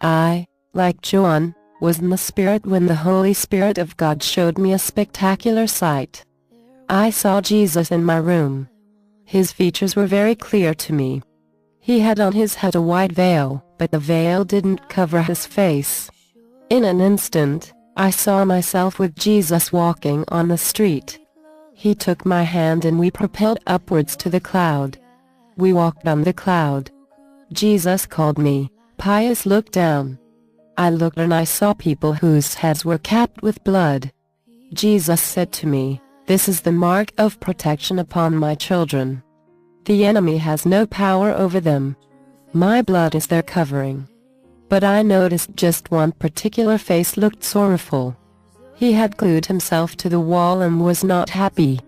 I, like John, was in the Spirit when the Holy Spirit of God showed me a spectacular sight. I saw Jesus in my room. His features were very clear to me. He had on his head a white veil, but the veil didn't cover his face. In an instant, I saw myself with Jesus walking on the street. He took my hand and we propelled upwards to the cloud. We walked on the cloud. Jesus called me. Pius looked down. I looked and I saw people whose heads were capped with blood. Jesus said to me, "This is the mark of protection upon my children. The enemy has no power over them. My blood is their covering." But I noticed just one particular face looked sorrowful. He had glued himself to the wall and was not happy.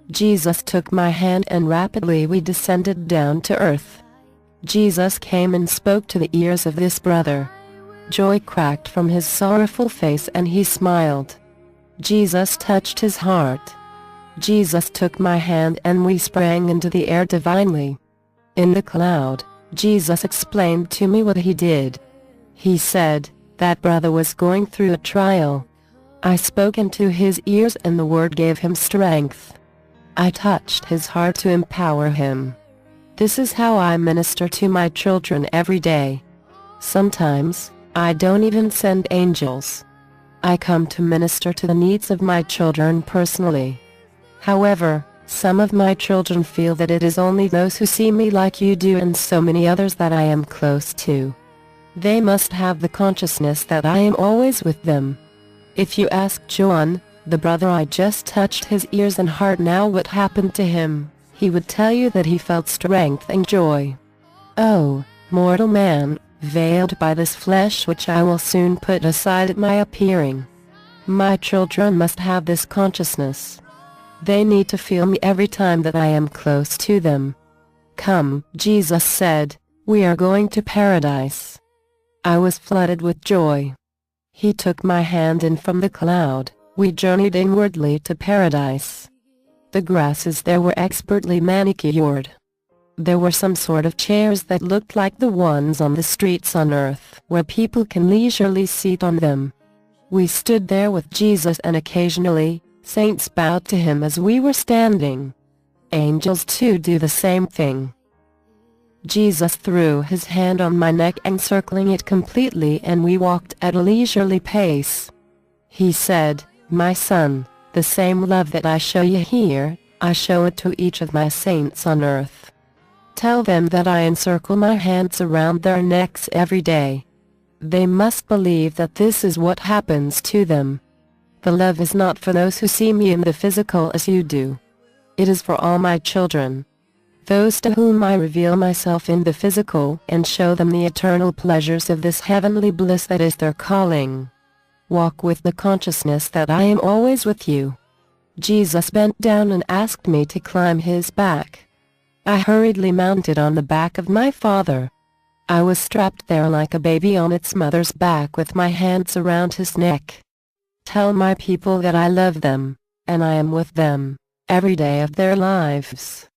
Jesus took my hand and rapidly we descended down to earth. Jesus came and spoke to the ears of this brother. Joy cracked from his sorrowful face and he smiled. Jesus touched his heart. Jesus took my hand and we sprang into the air divinely. In the cloud, Jesus explained to me what he did. He said, that brother was going through a trial. I spoke into his ears and the word gave him strength. I touched his heart to empower him. This is how I minister to my children every day. Sometimes, I don't even send angels. I come to minister to the needs of my children personally. However, some of my children feel that it is only those who see me like you do and so many others that I am close to. They must have the consciousness that I am always with them. If you ask John, the brother I just touched his ears and heart now what happened to him, he would tell you that he felt strength and joy. Oh, mortal man, veiled by this flesh which I will soon put aside at my appearing. My children must have this consciousness. They need to feel me every time that I am close to them. Come, Jesus said, we are going to paradise. I was flooded with joy. He took my hand and from the cloud, we journeyed inwardly to paradise. The grasses there were expertly manicured. There were some sort of chairs that looked like the ones on the streets on earth, where people can leisurely sit on them. We stood there with Jesus and occasionally, saints bowed to him as we were standing. Angels too do the same thing. Jesus threw his hand on my neck encircling it completely and we walked at a leisurely pace. He said, my son, the same love that I show you here, I show it to each of my saints on earth. Tell them that I encircle my hands around their necks every day. They must believe that this is what happens to them. The love is not for those who see me in the physical as you do. It is for all my children. Those to whom I reveal myself in the physical and show them the eternal pleasures of this heavenly bliss that is their calling. Walk with the consciousness that I am always with you. Jesus bent down and asked me to climb his back. I hurriedly mounted on the back of my father. I was strapped there like a baby on its mother's back with my hands around his neck. Tell my people that I love them, and I am with them, every day of their lives.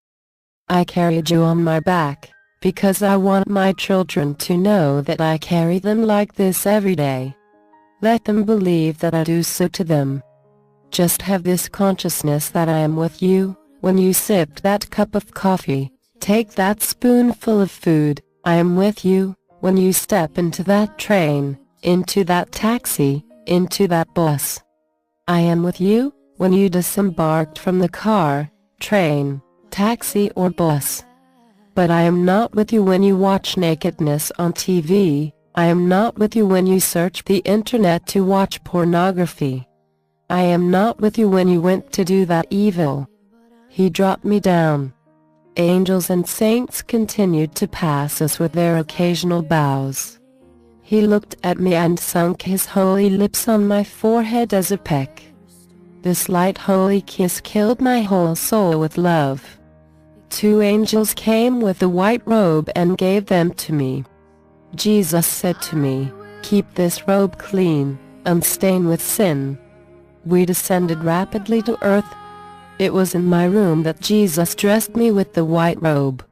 I carried you on my back, because I want my children to know that I carry them like this every day. Let them believe that I do so to them. Just have this consciousness that I am with you, when you sip that cup of coffee, take that spoonful of food, I am with you, when you step into that train, into that taxi, into that bus. I am with you, when you disembarked from the car, train, taxi or bus. But I am not with you when you watch nakedness on TV, I am not with you when you search the internet to watch pornography. I am not with you when you went to do that evil. He dropped me down. Angels and saints continued to pass us with their occasional bows. He looked at me and sunk his holy lips on my forehead as a peck. This light holy kiss killed my whole soul with love. 2 angels came with a white robe and gave them to me. Jesus said to me, keep this robe clean, unstained with sin. We descended rapidly to earth. It was in my room that Jesus dressed me with the white robe.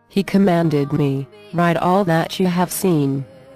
He commanded me, write all that you have seen.